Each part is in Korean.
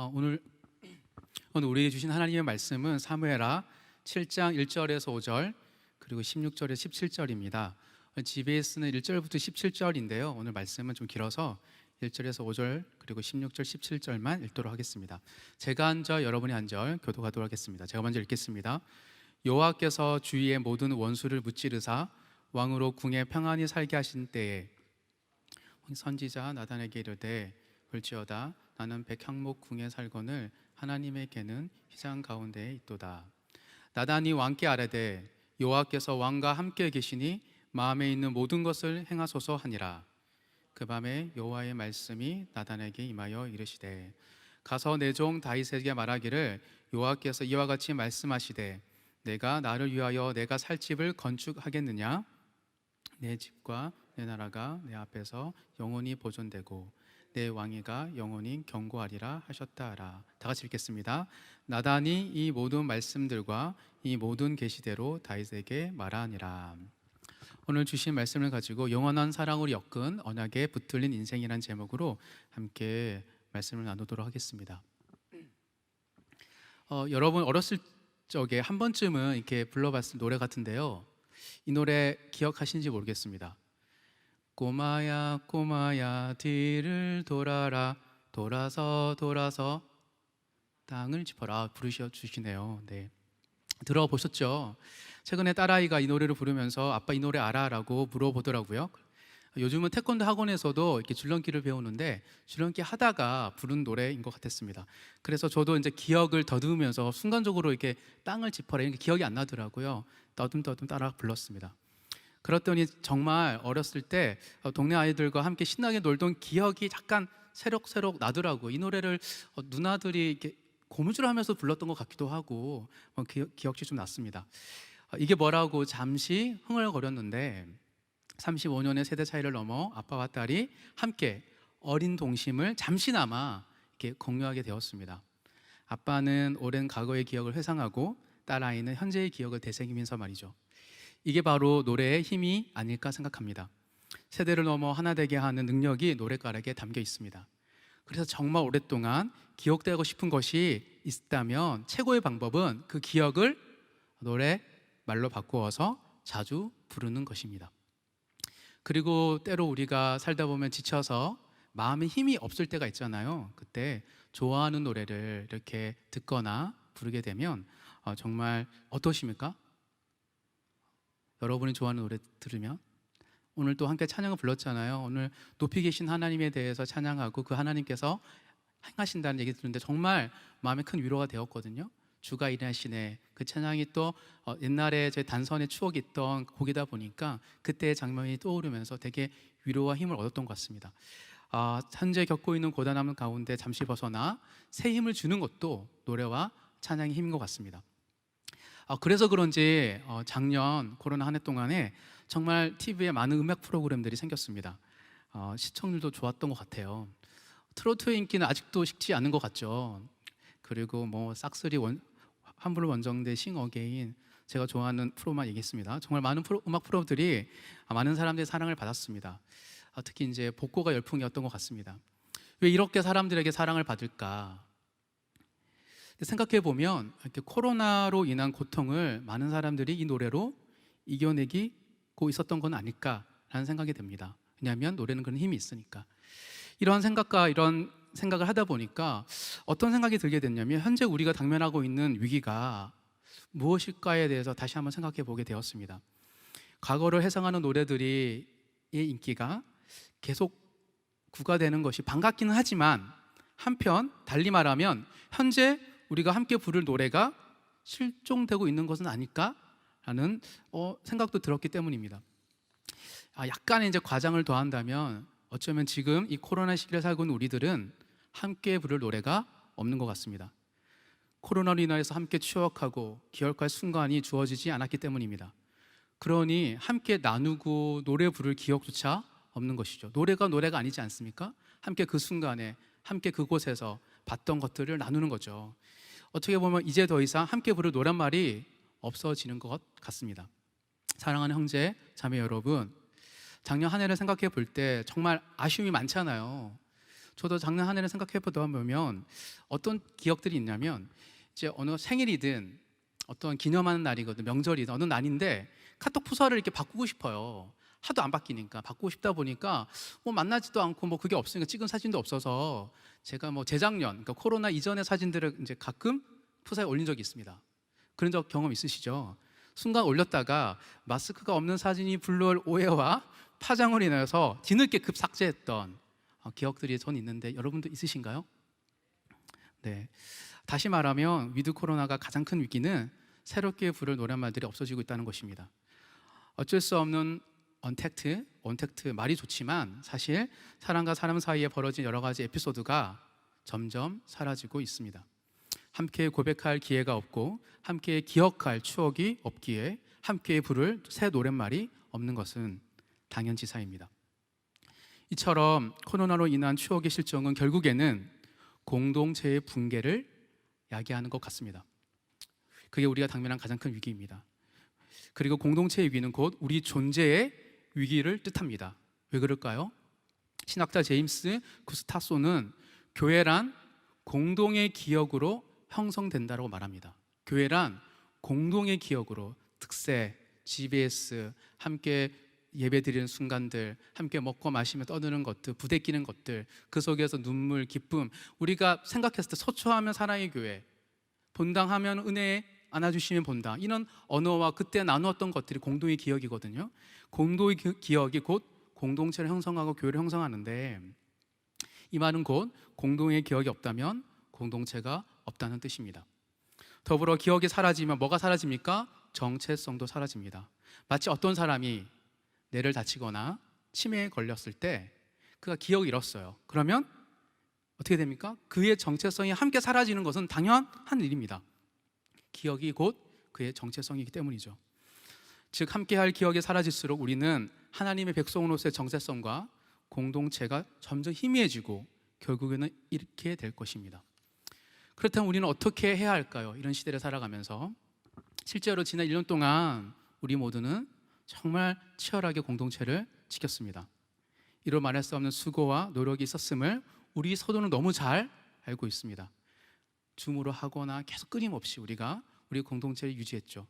오늘 우리에게 주신 하나님의 말씀은 사무엘하 7장 1절에서 5절 그리고 16절에서 17절입니다. GBS는 1절부터 17절인데요. 오늘 말씀은 좀 길어서 1절에서 5절 그리고 16절 17절만 읽도록 하겠습니다. 제가 한 절 여러분이 한 절 교독하도록 하겠습니다. 제가 먼저 읽겠습니다. 여호와께서 주위의 모든 원수를 무찌르사 왕으로 궁에 평안히 살게 하신 때에 선지자 나단에게 이르되 볼지어다 나는 백향목 궁에 살거늘 하나님에게는 휘장 가운데에 있도다. 나단이 왕께 아뢰되 여호와께서 왕과 함께 계시니 마음에 있는 모든 것을 행하소서 하니라. 그 밤에 여호와의 말씀이 나단에게 임하여 이르시되 가서 내 종 다윗에게 말하기를 여호와께서 이와 같이 말씀하시되 내가 나를 위하여 내가 살 집을 건축하겠느냐? 내 집과 내 나라가 내 앞에서 영원히 보존되고 내 왕위가 영원히 견고하리라 하셨다 하라. 다 같이 읽겠습니다. 나단이 이 모든 말씀들과 이 모든 계시대로 다윗에게 말하니라. 오늘 주신 말씀을 가지고 영원한 사랑으로 엮은 언약에 붙들린 인생이라는 제목으로 함께 말씀을 나누도록 하겠습니다. 여러분 어렸을 적에 한 번쯤은 이렇게 불러봤을 노래 같은데요. 이 노래 기억하시는지 모르겠습니다. 꼬마야 꼬마야 뒤를 돌아라 돌아서 땅을 짚어라. 부르셔 주시네요. 네, 들어보셨죠? 최근에 딸아이가 이 노래를 부르면서 아빠 이 노래 알아? 라고 물어보더라고요. 요즘은 태권도 학원에서도 이렇게 줄넘기를 배우는데 줄넘기 하다가 부른 노래인 것 같았습니다. 그래서 저도 이제 기억을 더듬으면서 순간적으로 이렇게 땅을 짚어라 이렇게 기억이 안 나더라고요. 떠듬떠듬 따라 불렀습니다. 그랬더니 정말 어렸을 때 동네 아이들과 함께 신나게 놀던 기억이 잠깐 새록새록 나더라고요. 이 노래를 누나들이 이렇게 고무줄하면서 불렀던 것 같기도 하고 기억이 좀 났습니다. 이게 뭐라고 잠시 흥얼거렸는데 35년의 세대 차이를 넘어 아빠와 딸이 함께 어린 동심을 잠시나마 이렇게 공유하게 되었습니다. 아빠는 오랜 과거의 기억을 회상하고 딸아이는 현재의 기억을 되새기면서 말이죠. 이게 바로 노래의 힘이 아닐까 생각합니다. 세대를 넘어 하나 되게 하는 능력이 노랫가락에 담겨 있습니다. 그래서 정말 오랫동안 기억되고 싶은 것이 있다면 최고의 방법은 그 기억을 노래 말로 바꾸어서 자주 부르는 것입니다. 그리고 때로 우리가 살다 보면 지쳐서 마음에 힘이 없을 때가 있잖아요. 그때 좋아하는 노래를 이렇게 듣거나 부르게 되면 정말 어떠십니까? 여러분이 좋아하는 노래 들으면 오늘 또 함께 찬양을 불렀잖아요. 오늘 높이 계신 하나님에 대해서 찬양하고 그 하나님께서 행하신다는 얘기 듣는데 정말 마음에 큰 위로가 되었거든요. 주가 일하시네. 그 찬양이 또 옛날에 제 단선의 추억이 있던 곡이다 보니까 그때의 장면이 떠오르면서 되게 위로와 힘을 얻었던 것 같습니다. 현재 겪고 있는 고단함 가운데 잠시 벗어나 새 힘을 주는 것도 노래와 찬양의 힘인 것 같습니다. 그래서 그런지 작년 코로나 한 해 동안에 정말 TV에 많은 음악 프로그램들이 생겼습니다. 시청률도 좋았던 것 같아요. 트로트의 인기는 아직도 식지 않은 것 같죠. 그리고 뭐 싹쓸이 환불 원정대 싱어게인 제가 좋아하는 프로만 얘기했습니다. 정말 많은 음악 프로들이 많은 사람들의 사랑을 받았습니다. 특히 이제 복고가 열풍이었던 것 같습니다. 왜 이렇게 사람들에게 사랑을 받을까? 생각해 보면 이렇게 코로나로 인한 고통을 많은 사람들이 이 노래로 이겨내고 있었던 건 아닐까라는 생각이 듭니다. 왜냐하면 노래는 그런 힘이 있으니까. 이런 생각을 하다 보니까 어떤 생각이 들게 됐냐면 현재 우리가 당면하고 있는 위기가 무엇일까에 대해서 다시 한번 생각해 보게 되었습니다. 과거를 회상하는 노래들의 인기가 계속 구가되는 것이 반갑기는 하지만 한편 달리 말하면 현재 우리가 함께 부를 노래가 실종되고 있는 것은 아닐까라는 생각도 들었기 때문입니다. 약간의 이제 과장을 더한다면 어쩌면 지금 이 코로나 시기를 살고 있는 우리들은 함께 부를 노래가 없는 것 같습니다. 코로나로 인해서 함께 추억하고 기억할 순간이 주어지지 않았기 때문입니다. 그러니 함께 나누고 노래 부를 기억조차 없는 것이죠. 노래가 아니지 않습니까? 함께 그 순간에 함께 그곳에서 봤던 것들을 나누는 거죠. 어떻게 보면 이제 더 이상 함께 부를 노랫말이 없어지는 것 같습니다. 사랑하는 형제, 자매 여러분, 작년 한 해를 생각해 볼 때 정말 아쉬움이 많잖아요. 저도 작년 한 해를 생각해 보다 보면 어떤 기억들이 있냐면 이제 어느 생일이든 어떤 기념하는 날이거든 명절이든 어느 날인데 카톡 부서를 이렇게 바꾸고 싶어요. 하도 안 바뀌니까 바꾸고 싶다 보니까 뭐 만나지도 않고 뭐 그게 없으니까 찍은 사진도 없어서 제가 뭐 재작년 그러니까 코로나 이전의 사진들을 이제 가끔 푸사에 올린 적이 있습니다. 그런 적 경험 있으시죠? 순간 올렸다가 마스크가 없는 사진이 불러올 오해와 파장으로 인해서 뒤늦게 급 삭제했던 기억들이 전 있는데 여러분도 있으신가요? 네. 다시 말하면 위드 코로나가 가장 큰 위기는 새롭게 부를 노랫말들이 없어지고 있다는 것입니다. 어쩔 수 없는 언택트 말이 좋지만 사실 사람과 사람 사이에 벌어진 여러 가지 에피소드가 점점 사라지고 있습니다. 함께 고백할 기회가 없고 함께 기억할 추억이 없기에 함께 부를 새 노랫말이 없는 것은 당연지사입니다. 이처럼 코로나로 인한 추억의 실종은 결국에는 공동체의 붕괴를 야기하는 것 같습니다. 그게 우리가 당면한 가장 큰 위기입니다. 그리고 공동체의 위기는 곧 우리 존재의 위기를 뜻합니다. 왜 그럴까요? 신학자 제임스 구스타소는 교회란 공동의 기억으로 형성된다고 말합니다. 교회란 공동의 기억으로 특세, GBS, 함께 예배드리는 순간들, 함께 먹고 마시며 떠드는 것들, 부대끼는 것들, 그 속에서 눈물, 기쁨, 우리가 생각했을 때 소초하면 사랑의 교회, 본당하면 은혜에 안아주시면 본당, 이런 언어와 그때 나누었던 것들이 공동의 기억이거든요. 공동의 기억이 곧 공동체를 형성하고 교회를 형성하는데, 이 말은 곧 공동의 기억이 없다면 공동체가 없다는 뜻입니다. 더불어 기억이 사라지면 뭐가 사라집니까? 정체성도 사라집니다. 마치 어떤 사람이 뇌를 다치거나 치매에 걸렸을 때 그가 기억을 잃었어요. 그러면 어떻게 됩니까? 그의 정체성이 함께 사라지는 것은 당연한 일입니다. 기억이 곧 그의 정체성이기 때문이죠. 즉 함께할 기억이 사라질수록 우리는 하나님의 백성으로서의 정체성과 공동체가 점점 희미해지고 결국에는 잃게 될 것입니다. 그렇다면 우리는 어떻게 해야 할까요? 이런 시대를 살아가면서 실제로 지난 1년 동안 우리 모두는 정말 치열하게 공동체를 지켰습니다. 이로 말할 수 없는 수고와 노력이 있었음을 우리 서도는 너무 잘 알고 있습니다. 줌으로 하거나 계속 끊임없이 우리가 우리 공동체를 유지했죠.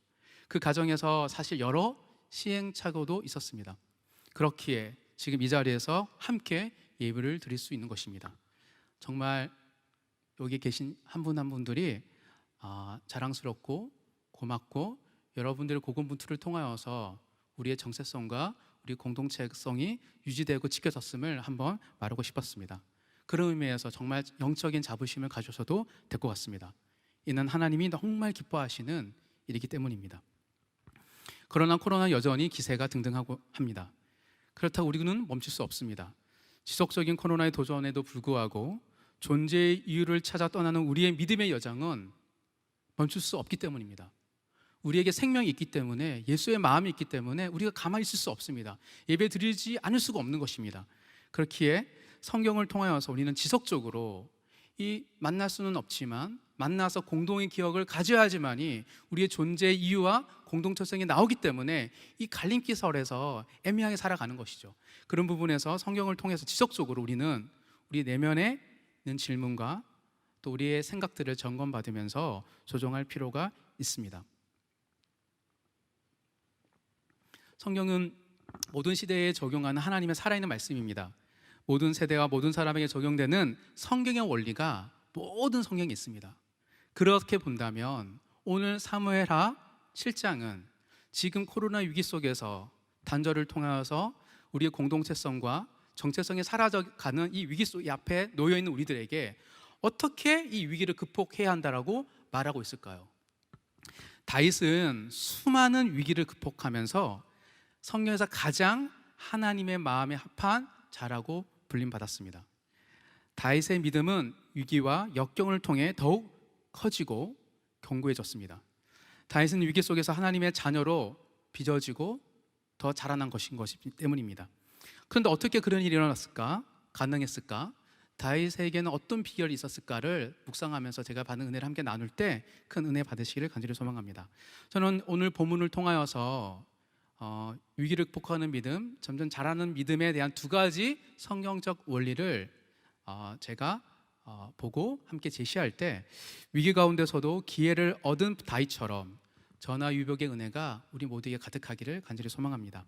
그 과정에서 사실 여러 시행착오도 있었습니다. 그렇기에 지금 이 자리에서 함께 예배를 드릴 수 있는 것입니다. 정말 여기 계신 한 분 한 분들이 자랑스럽고 고맙고 여러분들의 고군분투를 통하여서 우리의 정체성과 우리 공동체성이 유지되고 지켜졌음을 한번 말하고 싶었습니다. 그런 의미에서 정말 영적인 자부심을 가져셔도 될 것 같습니다. 이는 하나님이 정말 기뻐하시는 일이기 때문입니다. 그러나 코로나 여전히 기세가 등등하고 합니다. 그렇다고 우리는 멈출 수 없습니다. 지속적인 코로나의 도전에도 불구하고 존재의 이유를 찾아 떠나는 우리의 믿음의 여정은 멈출 수 없기 때문입니다. 우리에게 생명이 있기 때문에, 예수의 마음이 있기 때문에 우리가 가만히 있을 수 없습니다. 예배 드리지 않을 수가 없는 것입니다. 그렇기에 성경을 통하여서 우리는 지속적으로 이 만날 수는 없지만 만나서 공동의 기억을 가져야지만이 우리의 존재의 이유와 공동체성이 나오기 때문에 이 갈림길설에서 애매하게 살아가는 것이죠. 그런 부분에서 성경을 통해서 지속적으로 우리는 우리 내면에 있는 질문과 또 우리의 생각들을 점검받으면서 조정할 필요가 있습니다. 성경은 모든 시대에 적용하는 하나님의 살아있는 말씀입니다. 모든 세대와 모든 사람에게 적용되는 성경의 원리가 모든 성경에 있습니다. 그렇게 본다면 오늘 사무엘하 7장은 지금 코로나 위기 속에서 단절을 통하여서 우리의 공동체성과 정체성이 사라져가는 이 위기 속 앞에 놓여있는 우리들에게 어떻게 이 위기를 극복해야 한다라고 말하고 있을까요? 다윗은 수많은 위기를 극복하면서 성경에서 가장 하나님의 마음에 합한 자라고 불림받았습니다. 다윗의 믿음은 위기와 역경을 통해 더욱 커지고 견고해졌습니다. 다윗은 위기 속에서 하나님의 자녀로 빚어지고 더 자라난 것이기 때문입니다. 그런데 어떻게 그런 일이 일어났을까? 가능했을까? 다윗에게는 어떤 비결이 있었을까를 묵상하면서 제가 받은 은혜를 함께 나눌 때 큰 은혜 받으시기를 간절히 소망합니다. 저는 오늘 본문을 통하여서 위기를 극복하는 믿음, 점점 자라는 믿음에 대한 두 가지 성경적 원리를 제가 보고 함께 제시할 때 위기 가운데서도 기회를 얻은 다윗처럼 전화 유복의 은혜가 우리 모두에게 가득하기를 간절히 소망합니다.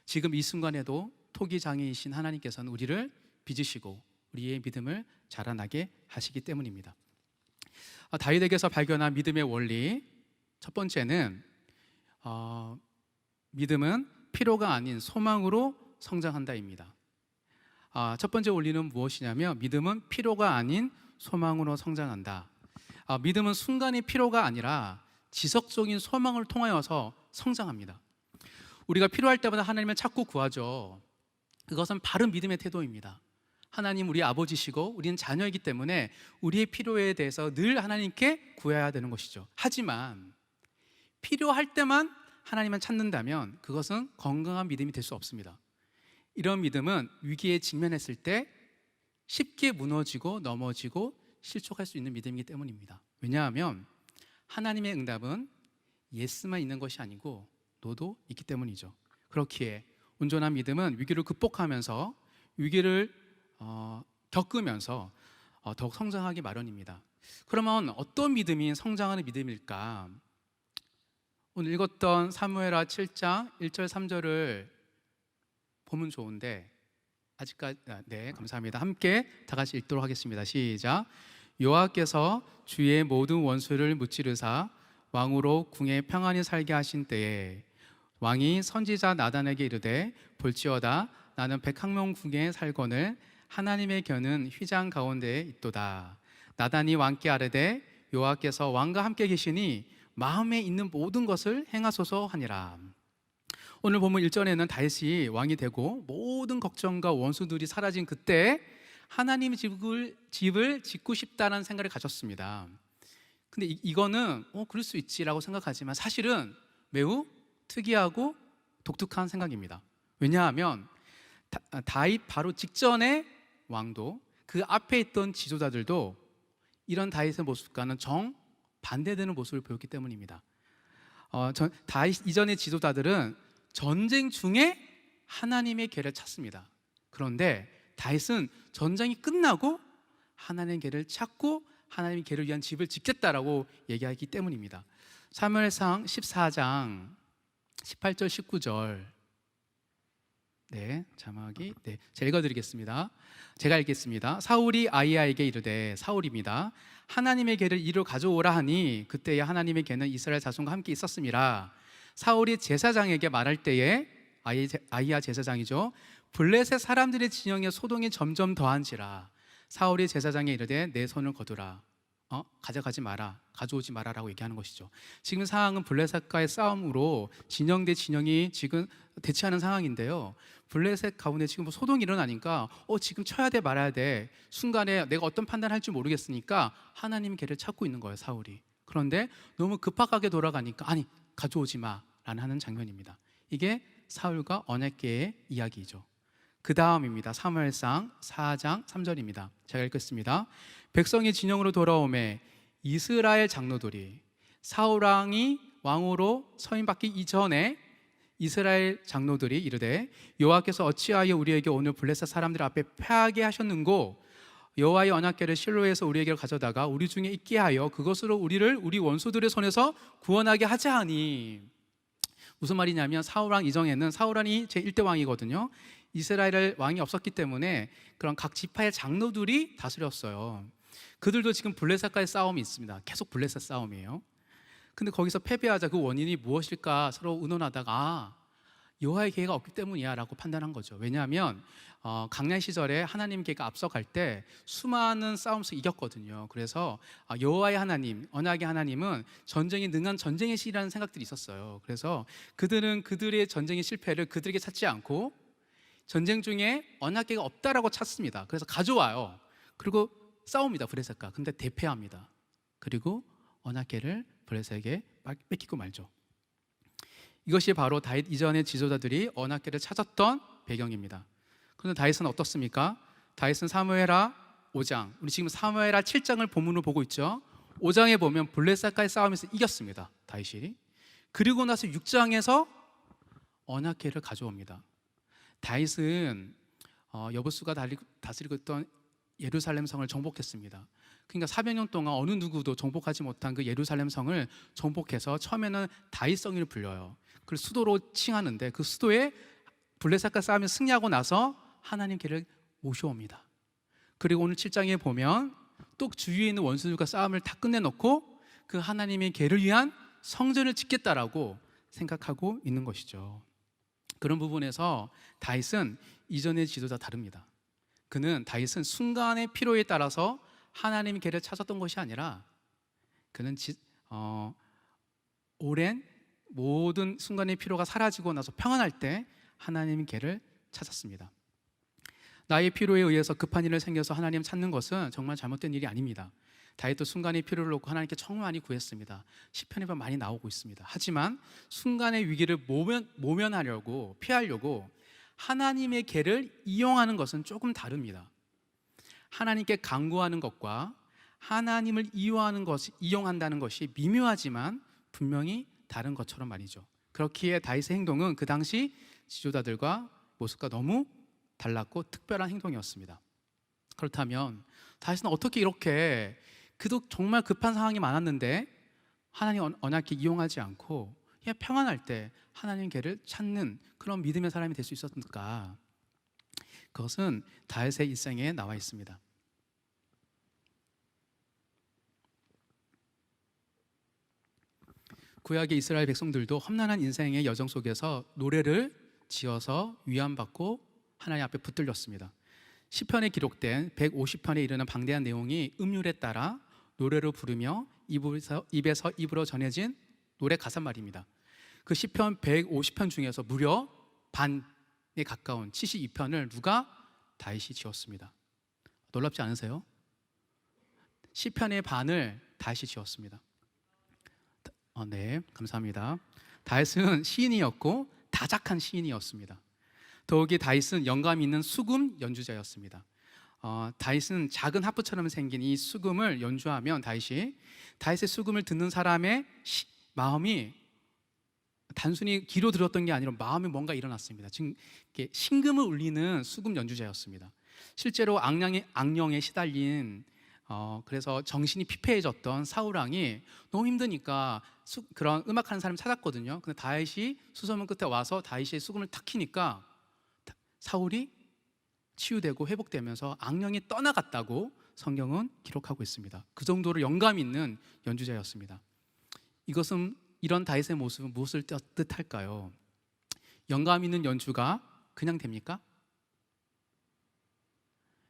지금 이 순간에도 토기 장애이신 하나님께서는 우리를 빚으시고 우리의 믿음을 자라나게 하시기 때문입니다. 다윗에게서 발견한 믿음의 원리, 첫 번째는 믿음은 필요가 아닌 소망으로 성장한다입니다. 첫 번째 원리는 무엇이냐면 믿음은 필요가 아닌 소망으로 성장한다. 믿음은 순간의 필요가 아니라 지속적인 소망을 통하여서 성장합니다. 우리가 필요할 때마다 하나님을 찾고 구하죠. 그것은 바른 믿음의 태도입니다. 하나님 우리 아버지시고 우리는 자녀이기 때문에 우리의 필요에 대해서 늘 하나님께 구해야 되는 것이죠. 하지만 필요할 때만 하나님을 찾는다면 그것은 건강한 믿음이 될 수 없습니다. 이런 믿음은 위기에 직면했을 때 쉽게 무너지고 넘어지고 실족할 수 있는 믿음이기 때문입니다. 왜냐하면 하나님의 응답은 예스만 있는 것이 아니고 너도 있기 때문이죠. 그렇기에 온전한 믿음은 위기를 극복하면서 위기를 겪으면서 더욱 성장하기 마련입니다. 그러면 어떤 믿음이 성장하는 믿음일까? 오늘 읽었던 사무엘하 7장 1절 3절을 보면 좋은데 아직까지 네, 감사합니다. 함께 다 같이 읽도록 하겠습니다. 시작. 여호와께서 주의 모든 원수를 무찌르사 왕으로 궁에 평안히 살게 하신 때에 왕이 선지자 나단에게 이르되 볼지어다 나는 백학명 궁에 살거늘 하나님의 견은 휘장 가운데에 있도다. 나단이 왕께 아뢰되 여호와께서 왕과 함께 계시니 마음에 있는 모든 것을 행하소서 하니라. 오늘 보면 1절에는 다윗이 왕이 되고 모든 걱정과 원수들이 사라진 그때 하나님의 집을 짓고 싶다는 생각을 가졌습니다. 근데 이거는 그럴 수 있지라고 생각하지만 사실은 매우 특이하고 독특한 생각입니다. 왜냐하면 다윗 바로 직전의 왕도 그 앞에 있던 지도자들도 이런 다윗의 모습과는 정반대되는 모습을 보였기 때문입니다. 다윗 이전의 지도자들은 전쟁 중에 하나님의 계를 찾습니다. 그런데 다윗은 전쟁이 끝나고 하나님의 계를 찾고 하나님의 계를 위한 집을 짓겠다라고 얘기하기 때문입니다. 사무엘상 14장 18절 19절 자막이 제가 읽어드리겠습니다. 제가 읽겠습니다. 사울이 아히야에게 이르되 사울입니다. 하나님의 계를 이리로 가져오라 하니 그때에 하나님의 계는 이스라엘 자손과 함께 있었음이라. 사울이 제사장에게 말할 때에 아히야 제사장이죠. 블레셋 사람들의 진영에 소동이 점점 더한지라. 사울이 제사장에 이르되 내 손을 거두라. 가져가지 마라, 가져오지 마라라고 얘기하는 것이죠. 지금 상황은 블레셋과의 싸움으로 진영 대 진영이 지금 대치하는 상황인데요. 블레셋 가운데 지금 소동이 일어나니까 지금 쳐야 돼 말아야 돼. 순간에 내가 어떤 판단을 할지 모르겠으니까 하나님 계를 찾고 있는 거예요, 사울이. 그런데 너무 급박하게 돌아가니까 아니 가져오지 마라는 하는 장면입니다. 이게 사울과 언약궤의 이야기이죠. 그 다음입니다. 사무엘상 4장 3절입니다. 제가 읽겠습니다. 백성이 진영으로 돌아오매 이스라엘 장로들이 사울 왕이 왕으로 서임받기 이전에 이스라엘 장로들이 이르되 여호와께서 어찌하여 우리에게 오늘 블레셋 사람들 앞에 패하게 하셨는고 여호와의 언약궤를 실로에서 우리에게 가져다가 우리 중에 있게 하여 그것으로 우리 원수들의 손에서 구원하게 하자 하니. 무슨 말이냐면 사울 왕 이전에는 사울 왕이 제1대 왕이거든요. 이스라엘 왕이 없었기 때문에 그런 각 지파의 장로들이 다스렸어요. 그들도 지금 블레셋과의 싸움이 있습니다. 계속 블레셋 싸움이에요. 근데 거기서 패배하자 그 원인이 무엇일까 서로 의논하다가 여호와의 계가 없기 때문이야 라고 판단한 거죠. 왜냐하면 강난 시절에 하나님 계가 앞서갈 때 수많은 싸움 속에 이겼거든요. 그래서 여호와의 하나님, 언약의 하나님은 전쟁에 능한 전쟁의 신이라는 생각들이 있었어요. 그래서 그들은 그들의 전쟁의 실패를 그들에게 찾지 않고 전쟁 중에 언약궤가 없다라고 찾습니다. 그래서 가져와요. 그리고 싸웁니다, 블레셋과. 근데 대패합니다. 그리고 언약궤를 블레셋에게 뺏기고 말죠. 이것이 바로 다윗 이전의 지도자들이 언약궤를 찾았던 배경입니다. 그런데 다윗은 어떻습니까? 다윗은 사무엘하 5장, 우리 지금 사무엘하 7장을 본문으로 보고 있죠. 5장에 보면 블레셋과의 싸움에서 이겼습니다, 다윗이. 그리고 나서 6장에서 언약궤를 가져옵니다. 다윗은 여부수가 다스리고 있던 예루살렘 성을 정복했습니다. 그러니까 400년 동안 어느 누구도 정복하지 못한 그 예루살렘 성을 정복해서 처음에는 다윗성이를 불려요. 그걸 수도로 칭하는데 그 수도에 블레셋과 싸우며 승리하고 나서 하나님께를 모셔옵니다. 그리고 오늘 7장에 보면 또 주위에 있는 원수들과 싸움을 다 끝내놓고 그 하나님의 계를 위한 성전을 짓겠다라고 생각하고 있는 것이죠. 그런 부분에서 다윗은 이전의 지도자 다릅니다. 다윗은 순간의 필요에 따라서 하나님의 계를 찾았던 것이 아니라 그는 오랜 모든 순간의 필요가 사라지고 나서 평안할 때 하나님의 계를 찾았습니다. 나의 필요에 의해서 급한 일을 생겨서 하나님 찾는 것은 정말 잘못된 일이 아닙니다. 다윗도 순간의 필요를 놓고 하나님께 정말 많이 구했습니다. 시편에 보면 많이 나오고 있습니다. 하지만 순간의 위기를 모면하려고 피하려고 하나님의 계를 이용하는 것은 조금 다릅니다. 하나님께 간구하는 것과 하나님을 이용한다는 것이 미묘하지만 분명히 다른 것처럼 말이죠. 그렇기에 다윗의 행동은 그 당시 지도자들과 모습과 너무 달랐고 특별한 행동이었습니다. 그렇다면 다윗은 어떻게 이렇게 그도 정말 급한 상황이 많았는데 하나님 언약궤 이용하지 않고 그냥 평안할 때 하나님 궤를 찾는 그런 믿음의 사람이 될 수 있었을까? 그것은 다윗의 일생에 나와 있습니다. 구약의 이스라엘 백성들도 험난한 인생의 여정 속에서 노래를 지어서 위안받고 하나님 앞에 붙들렸습니다. 시편에 기록된 150편에 이르는 방대한 내용이 음률에 따라 노래로 부르며 입에서 입으로 전해진 노래 가사말입니다. 그 시편 150편 중에서 무려 반에 가까운 72편을 누가? 다윗이 지었습니다. 놀랍지 않으세요? 시편의 반을 다윗이 지었습니다. 네, 감사합니다. 다윗은 시인이었고 다작한 시인이었습니다. 더욱이 다윗은 영감 있는 수금 연주자였습니다. 다윗은 작은 하프처럼 생긴 이 수금을 연주하면 다윗의 수금을 듣는 사람의 마음이 단순히 귀로 들었던 게 아니라 마음에 뭔가 일어났습니다. 지금 신금을 울리는 수금 연주자였습니다. 실제로 악령에 시달린 그래서 정신이 피폐해졌던 사울 왕이 너무 힘드니까 그런 음악하는 사람을 찾았거든요. 근데 다윗이 수소문 끝에 와서 다윗의 수금을 탁 키니까 사울이 치유되고 회복되면서 악령이 떠나갔다고 성경은 기록하고 있습니다. 그 정도로 영감 있는 연주자였습니다. 이런 다윗의 모습은 무엇을 뜻할까요? 영감 있는 연주가 그냥 됩니까?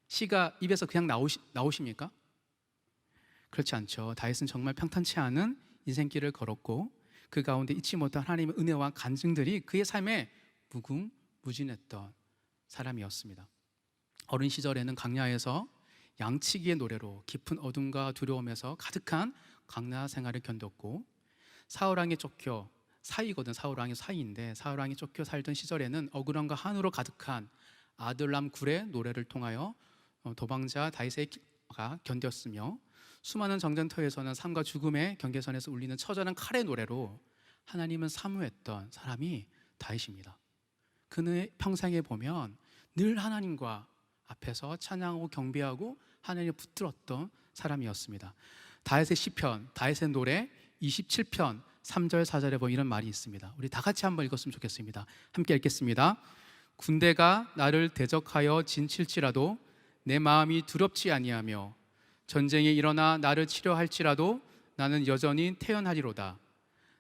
시가 입에서 그냥 나오십니까? 그렇지 않죠. 다윗은 정말 평탄치 않은 인생길을 걸었고 그 가운데 잊지 못한 하나님의 은혜와 간증들이 그의 삶에 무궁무진했던 사람이었습니다. 어린 시절에는 광야에서 양치기의 노래로 깊은 어둠과 두려움에서 가득한 광야 생활을 견뎠고 사울왕에 쫓겨 사울왕의 사이인데 사울왕에 쫓겨 살던 시절에는 억울함과 한으로 가득한 아들람 굴의 노래를 통하여 도방자 다윗가 견뎠으며 수많은 전쟁터에서는 삶과 죽음의 경계선에서 울리는 처절한 칼의 노래로 하나님은 사모했던 사람이 다윗입니다. 그의 평생에 보면 늘 하나님과 앞에서 찬양하고 경배하고 하나님을 붙들었던 사람이었습니다. 다윗의 시편, 다윗의 노래 27편 3절 4절에 보면 이런 말이 있습니다. 우리 다 같이 한번 읽었으면 좋겠습니다. 함께 읽겠습니다. 군대가 나를 대적하여 진칠지라도 내 마음이 두렵지 아니하며 전쟁이 일어나 나를 치려 할지라도 나는 여전히 태연하리로다.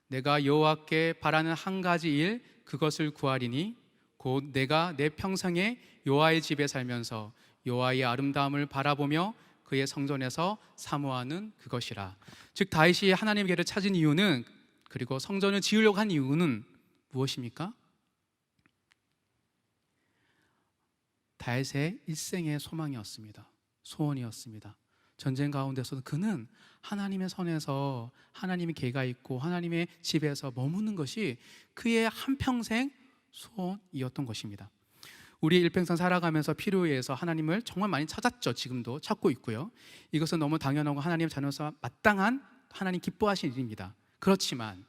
내가 여호와께 바라는 한 가지 일 그것을 구하리니 곧 내가 내 평생에 여호와의 집에 살면서 여호와의 아름다움을 바라보며 그의 성전에서 사모하는 그것이라. 즉 다윗이 하나님의 계를 찾은 이유는, 그리고 성전을 지으려고 한 이유는 무엇입니까? 다윗의 일생의 소망이었습니다. 소원이었습니다. 전쟁 가운데서도 그는 하나님의 선에서 하나님의 계가 있고 하나님의 집에서 머무는 것이 그의 한평생 소원이었던 것입니다. 우리 일평생 살아가면서 필요에 의해서 하나님을 정말 많이 찾았죠. 지금도 찾고 있고요. 이것은 너무 당연하고 하나님의 자녀로서 마땅한 하나님 기뻐하시는 일입니다. 그렇지만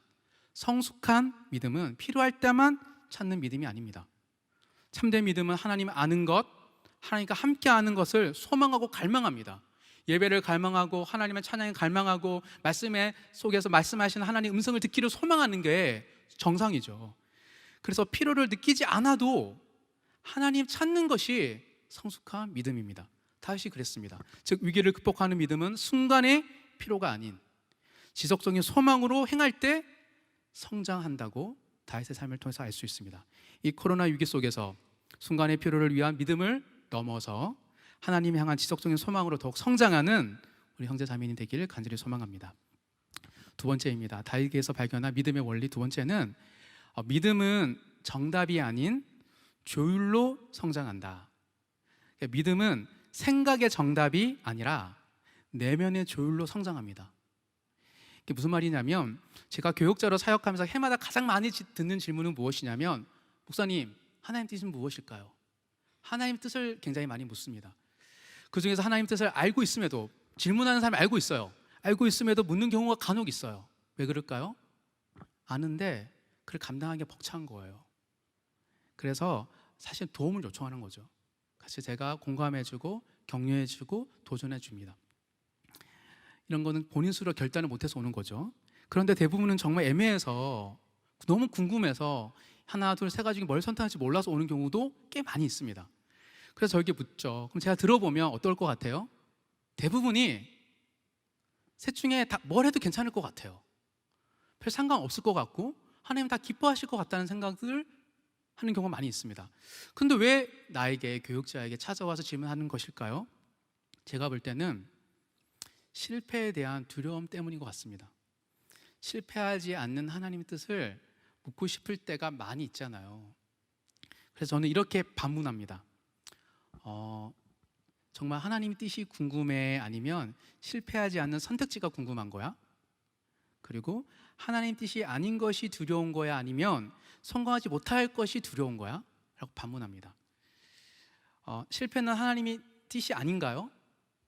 성숙한 믿음은 필요할 때만 찾는 믿음이 아닙니다. 참된 믿음은 하나님 아는 것, 하나님과 함께하는 것을 소망하고 갈망합니다. 예배를 갈망하고 하나님의 찬양을 갈망하고 말씀의 속에서 말씀하시는 하나님의 음성을 듣기를 소망하는 게 정상이죠. 그래서 필요를 느끼지 않아도 하나님 찾는 것이 성숙한 믿음입니다. 다윗이 그랬습니다. 즉 위기를 극복하는 믿음은 순간의 필요가 아닌 지속적인 소망으로 행할 때 성장한다고 다윗의 삶을 통해서 알 수 있습니다. 이 코로나 위기 속에서 순간의 필요를 위한 믿음을 넘어서 하나님 향한 지속적인 소망으로 더욱 성장하는 우리 형제 자매님 되기를 간절히 소망합니다. 두 번째입니다. 다윗에게서 발견한 믿음의 원리 두 번째는 믿음은 정답이 아닌 조율로 성장한다. 믿음은 생각의 정답이 아니라 내면의 조율로 성장합니다. 이게 무슨 말이냐면 제가 교육자로 사역하면서 해마다 가장 많이 듣는 질문은 무엇이냐면 목사님, 하나님 뜻은 무엇일까요? 하나님 뜻을 굉장히 많이 묻습니다. 그 중에서 하나님 뜻을 알고 있음에도 질문하는 사람이 알고 있어요. 알고 있음에도 묻는 경우가 간혹 있어요. 왜 그럴까요? 아는데 그걸 감당하기가 벅찬 거예요. 그래서 사실 도움을 요청하는 거죠. 같이 제가 공감해주고 격려해주고 도전해줍니다. 이런 거는 본인 스스로 결단을 못해서 오는 거죠. 그런데 대부분은 정말 애매해서 너무 궁금해서 하나 둘 세 가지 중에 뭘 선택할지 몰라서 오는 경우도 꽤 많이 있습니다. 그래서 저에게 묻죠. 그럼 제가 들어보면 어떨 것 같아요? 대부분이 셋 중에 다 뭘 해도 괜찮을 것 같아요. 별 상관없을 것 같고 하나님 다 기뻐하실 것 같다는 생각을 하는 경우가 많이 있습니다. 근데 왜 나에게 교육자에게 찾아와서 질문하는 것일까요? 제가 볼 때는 실패에 대한 두려움 때문인 것 같습니다. 실패하지 않는 하나님의 뜻을 묻고 싶을 때가 많이 있잖아요. 그래서 저는 이렇게 반문합니다. 정말 하나님의 뜻이 궁금해? 아니면 실패하지 않는 선택지가 궁금한 거야? 그리고 하나님 뜻이 아닌 것이 두려운 거야? 아니면 성공하지 못할 것이 두려운 거야? 라고 반문합니다. 실패는 하나님의 뜻이 아닌가요?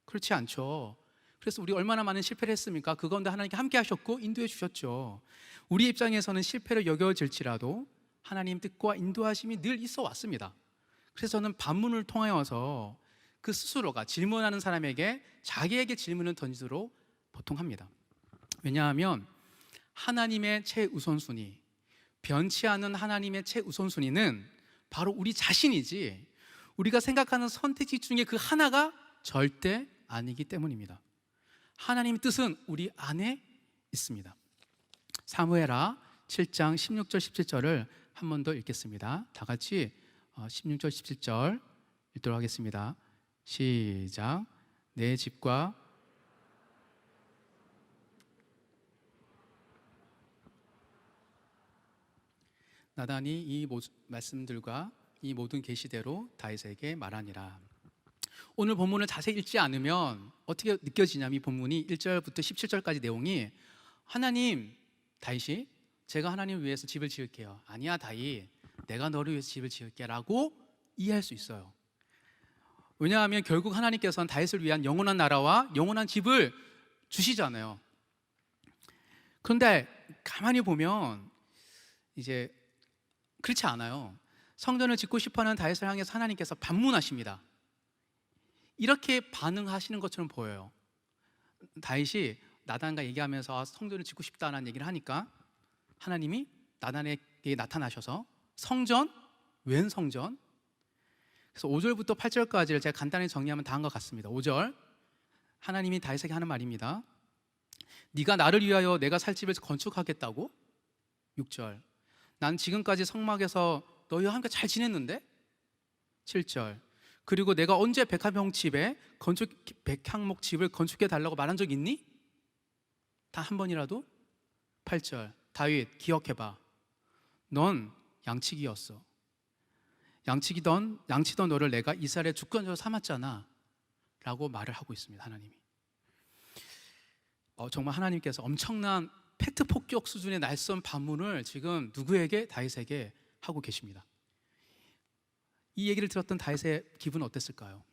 그렇지 않죠. 그래서 우리 얼마나 많은 실패를 했습니까? 그 가운데 하나님께 함께 하셨고 인도해 주셨죠. 우리 입장에서는 실패를 여겨질지라도 하나님 뜻과 인도하심이 늘 있어 왔습니다. 그래서 저는 반문을 통하여서 그 스스로가 질문하는 사람에게 자기에게 질문을 던지도록 보통 합니다. 왜냐하면 하나님의 최우선순위, 변치 않은 하나님의 최우선순위는 바로 우리 자신이지 우리가 생각하는 선택지 중에 그 하나가 절대 아니기 때문입니다. 하나님의 뜻은 우리 안에 있습니다. 사무엘하 7장 16절 17절을 한 번 더 읽겠습니다. 다 같이 16절 17절 읽도록 하겠습니다. 시작. 내 집과 나단이 이 말씀들과 이 모든 계시대로 다윗에게 말하니라. 오늘 본문을 자세히 읽지 않으면 어떻게 느껴지냐면 이 본문이 1절부터 17절까지 내용이 하나님, 다윗이 제가 하나님을 위해서 집을 지을게요. 아니야 다윗, 내가 너를 위해서 집을 지을게 라고 이해할 수 있어요. 왜냐하면 결국 하나님께서는 다윗을 위한 영원한 나라와 영원한 집을 주시잖아요. 그런데 가만히 보면 이제 그렇지 않아요. 성전을 짓고 싶어하는 다윗을 향해서 하나님께서 반문하십니다. 이렇게 반응하시는 것처럼 보여요. 다윗이 나단과 얘기하면서 성전을 짓고 싶다는 얘기를 하니까 하나님이 나단에게 나타나셔서 성전? 웬 성전? 그래서 5절부터 8절까지를 제가 간단히 정리하면 다음과 같습니다. 5절, 하나님이 다윗에게 하는 말입니다. 네가 나를 위하여 내가 살 집을 건축하겠다고? 6절, 난 지금까지 성막에서 너희와 함께 잘 지냈는데? 7절, 그리고 내가 언제 백합형 집에 백향목 집을 건축해 달라고 말한 적 있니? 다 한 번이라도? 8절, 다윗 기억해봐. 넌 양치기였어. 양치던 너를 내가 이스라엘의 주권자로 삼았잖아 라고 말을 하고 있습니다. 하나님이 정말 하나님께서 엄청난 팩트 폭격 수준의 날선 반문을 지금 누구에게? 다윗에게 하고 계십니다. 이 얘기를 들었던 다윗의 기분은 어땠을까요?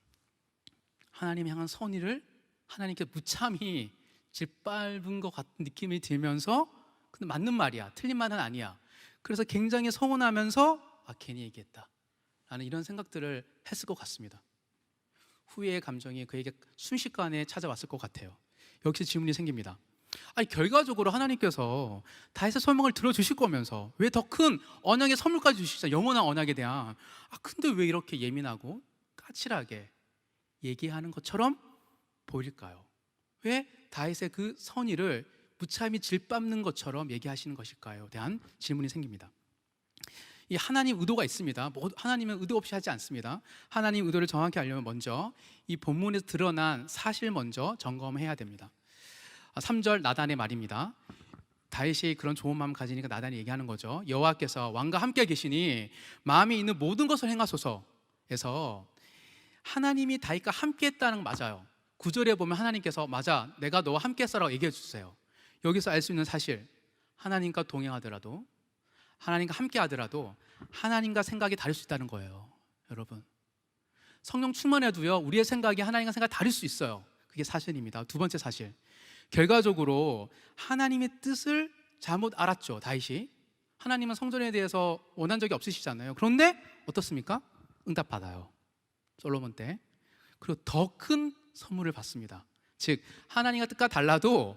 하나님 향한 선의를 하나님께 무참히 짓밟은 것 같은 느낌이 들면서 근데 맞는 말이야, 틀린 말은 아니야. 그래서 굉장히 서운하면서 괜히 얘기했다 라는 이런 생각들을 했을 것 같습니다. 후회의 감정이 그에게 순식간에 찾아왔을 것 같아요. 여기서 질문이 생깁니다. 아니, 결과적으로 하나님께서 다윗의 소망을 들어주실 거면서 왜 더 큰 언약의 선물까지 주시죠? 영원한 언약에 대한. 근데 왜 이렇게 예민하고 까칠하게 얘기하는 것처럼 보일까요? 왜 다윗의 그 선의를 무참히 질밟는 것처럼 얘기하시는 것일까요? 대한 질문이 생깁니다. 이 하나님 의도가 있습니다. 하나님은 의도 없이 하지 않습니다. 하나님 의도를 정확히 알려면 먼저 이 본문에서 드러난 사실 먼저 점검해야 됩니다. 3절 나단의 말입니다. 다윗이 그런 좋은 마음 가지니까 나단이 얘기하는 거죠. 여호와께서 왕과 함께 계시니 마음에 있는 모든 것을 행하소서에서 하나님이 다윗과 함께 했다는 거 맞아요. 9절에 보면 하나님께서 맞아, 내가 너와 함께 했어라고 얘기해 주세요. 여기서 알 수 있는 사실, 하나님과 동행하더라도, 하나님과 함께 하더라도 하나님과 생각이 다를 수 있다는 거예요. 여러분, 성령 충만해도요, 우리의 생각이 하나님과 생각이 다를 수 있어요. 그게 사실입니다. 두 번째 사실, 결과적으로 하나님의 뜻을 잘못 알았죠. 다윗이. 하나님은 성전에 대해서 원한 적이 없으시잖아요. 그런데 어떻습니까? 응답받아요. 솔로몬 때. 그리고 더 큰 선물을 받습니다. 즉 하나님과 뜻과 달라도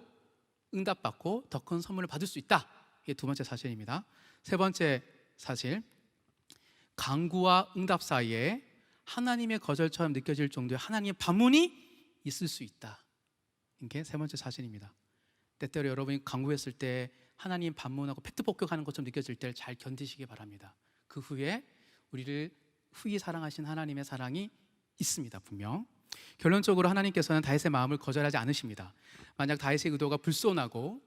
응답받고 더 큰 선물을 받을 수 있다. 이게 두 번째 사실입니다. 세 번째 사실, 간구와 응답 사이에 하나님의 거절처럼 느껴질 정도의 하나님의 반문이 있을 수 있다. 이게 세 번째 사실입니다. 때때로 여러분이 간구했을 때 하나님 반문하고 팩트 폭격하는 것처럼 느껴질 때를 잘 견디시기 바랍니다. 그 후에 우리를 후히 사랑하신 하나님의 사랑이 있습니다. 분명. 결론적으로 하나님께서는 다윗의 마음을 거절하지 않으십니다. 만약 다윗의 의도가 불손하고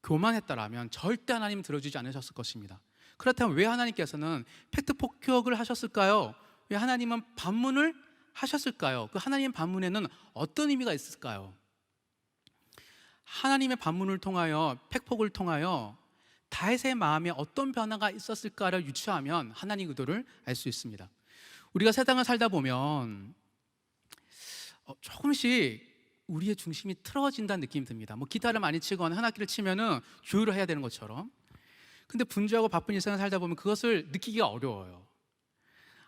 교만했다라면 절대 하나님 들어주지 않으셨을 것입니다. 그렇다면 왜 하나님께서는 팩트 폭격을 하셨을까요? 왜 하나님은 반문을 하셨을까요? 그 하나님의 반문에는 어떤 의미가 있을까요? 하나님의 반문을 통하여, 팩폭을 통하여 다윗의 마음에 어떤 변화가 있었을까를 유추하면 하나님의 의도를 알 수 있습니다. 우리가 세상을 살다 보면 조금씩 우리의 중심이 틀어진다는 느낌이 듭니다. 기타를 많이 치거나 현악기를 치면은 조율을 해야 되는 것처럼. 근데 분주하고 바쁜 일상을 살다 보면 그것을 느끼기가 어려워요.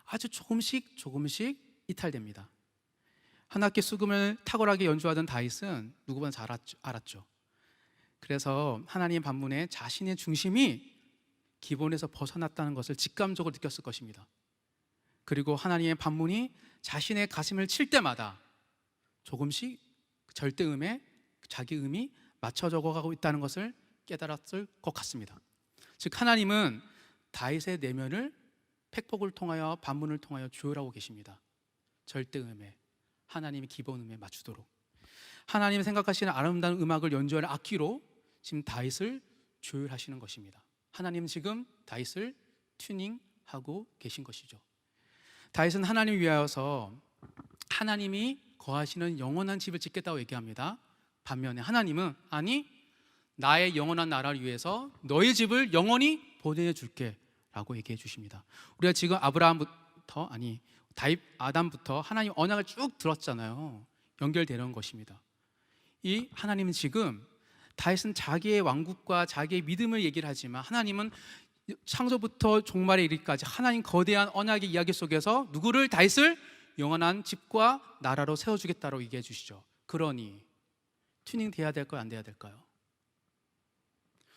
아주 조금씩 이탈됩니다. 한 학기 수금을 탁월하게 연주하던 다윗은 누구보다 잘 알았죠. 그래서 하나님 반문에 자신의 중심이 기본에서 벗어났다는 것을 직감적으로 느꼈을 것입니다. 그리고 하나님의 반문이 자신의 가슴을 칠 때마다 조금씩 절대음에 자기 음이 맞춰져 가고 있다는 것을 깨달았을 것 같습니다. 즉 하나님은 다윗의 내면을 팩폭을 통하여 반문을 통하여 조율하고 계십니다. 절대음에 하나님의 기본음에 맞추도록 하나님이 생각하시는 아름다운 음악을 연주하는 악기로 지금 다윗을 조율하시는 것입니다. 하나님은 지금 다윗을 튜닝하고 계신 것이죠. 다윗은 하나님을 위하여서 하나님이 거하시는 영원한 집을 짓겠다고 얘기합니다. 반면에 하나님은 아니, 나의 영원한 나라를 위해서 너의 집을 영원히 보내어 줄게 라고 얘기해 주십니다. 우리가 지금 아담부터 하나님 언약을 쭉 들었잖아요. 연결되는 것입니다. 이 하나님은 지금, 다윗은 자기의 왕국과 자기의 믿음을 얘기를 하지만 하나님은 창조부터 종말에 이르기까지 하나님 거대한 언약의 이야기 속에서 누구를? 다윗을 영원한 집과 나라로 세워주겠다고 얘기해 주시죠. 그러니 튜닝 돼야 될까요? 안 돼야 될까요?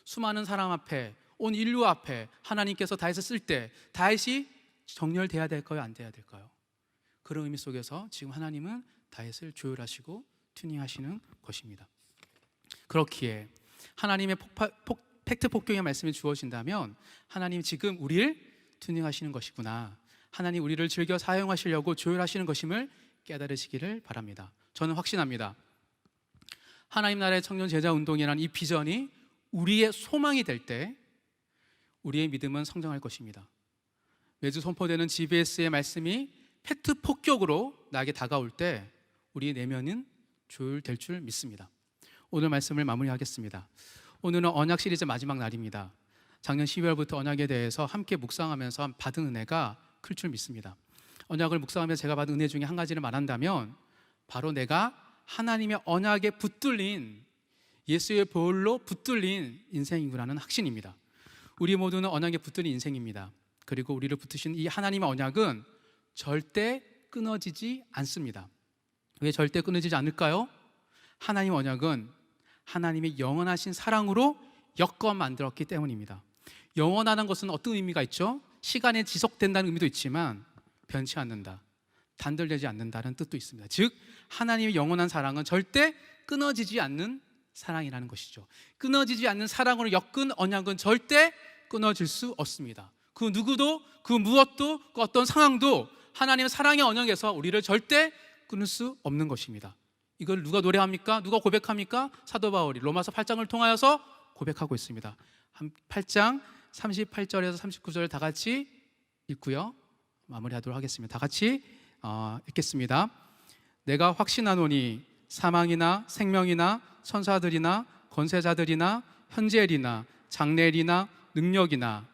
수많은 사람 앞에, 온 인류 앞에 하나님께서 다윗을 쓸 때 다윗이 정렬돼야 될까요? 안 돼야 될까요? 그런 의미 속에서 지금 하나님은 다윗을 조율하시고 튜닝하시는 것입니다. 그렇기에 하나님의 팩트 폭격의 말씀이 주어진다면 하나님 지금 우리를 튜닝하시는 것이구나, 하나님 우리를 즐겨 사용하시려고 조율하시는 것임을 깨달으시기를 바랍니다. 저는 확신합니다. 하나님 나라의 청년 제자 운동이라는 이 비전이 우리의 소망이 될 때 우리의 믿음은 성장할 것입니다. 매주 선포되는 GBS의 말씀이 팩트 폭격으로 나에게 다가올 때 우리의 내면은 조율될 줄 믿습니다. 오늘 말씀을 마무리하겠습니다. 오늘은 언약 시리즈 마지막 날입니다. 작년 12월부터 언약에 대해서 함께 묵상하면서 받은 은혜가 클 줄 믿습니다. 언약을 묵상하면서 제가 받은 은혜 중에 한 가지를 말한다면 바로 내가 하나님의 언약에 붙들린, 예수의 보혈로 붙들린 인생이구나는 확신입니다. 우리 모두는 언약에 붙들린 인생입니다. 그리고 우리를 붙으신 이 하나님의 언약은 절대 끊어지지 않습니다. 왜 절대 끊어지지 않을까요? 하나님 언약은 하나님의 영원하신 사랑으로 엮어 만들었기 때문입니다. 영원하다는 것은 어떤 의미가 있죠? 시간에 지속된다는 의미도 있지만 변치 않는다, 단절되지 않는다는 뜻도 있습니다. 즉 하나님의 영원한 사랑은 절대 끊어지지 않는 사랑이라는 것이죠. 끊어지지 않는 사랑으로 엮은 언약은 절대 끊어질 수 없습니다. 그 누구도, 그 무엇도, 그 어떤 상황도 하나님의 사랑의 언약에서 우리를 절대 끊을 수 없는 것입니다. 이걸 누가 노래합니까? 누가 고백합니까? 사도 바울이 로마서 8장을 통하여서 고백하고 있습니다. 8장 38절에서 39절 다 같이 읽고요, 마무리하도록 하겠습니다. 다 같이 읽겠습니다. 내가 확신하노니 사망이나 생명이나 천사들이나 권세자들이나 현재일이나 장래일이나 능력이나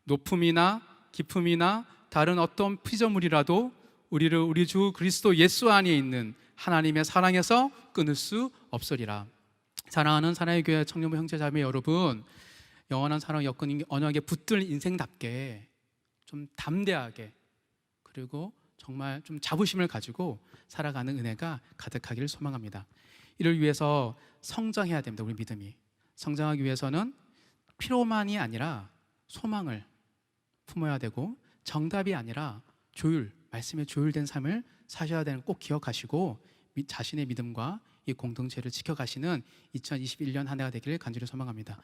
높음이나 깊음이나 다른 어떤 피조물이라도 우리를 우리 주 그리스도 예수 안에 있는 하나님의 사랑에서 끊을 수 없으리라. 사랑하는 사랑의 교회 청년부 형제자매 여러분, 영원한 사랑 엮은 언약에 붙들 인생답게 좀 담대하게, 그리고 정말 좀 자부심을 가지고 살아가는 은혜가 가득하기를 소망합니다. 이를 위해서 성장해야 됩니다. 우리 믿음이 성장하기 위해서는 피로만이 아니라 소망을 품어야 되고, 정답이 아니라 조율, 말씀에 조율된 삶을 사셔야 되는 걸 꼭 기억하시고 자신의 믿음과 이 공동체를 지켜가시는 2021년 한 해가 되기를 간절히 소망합니다.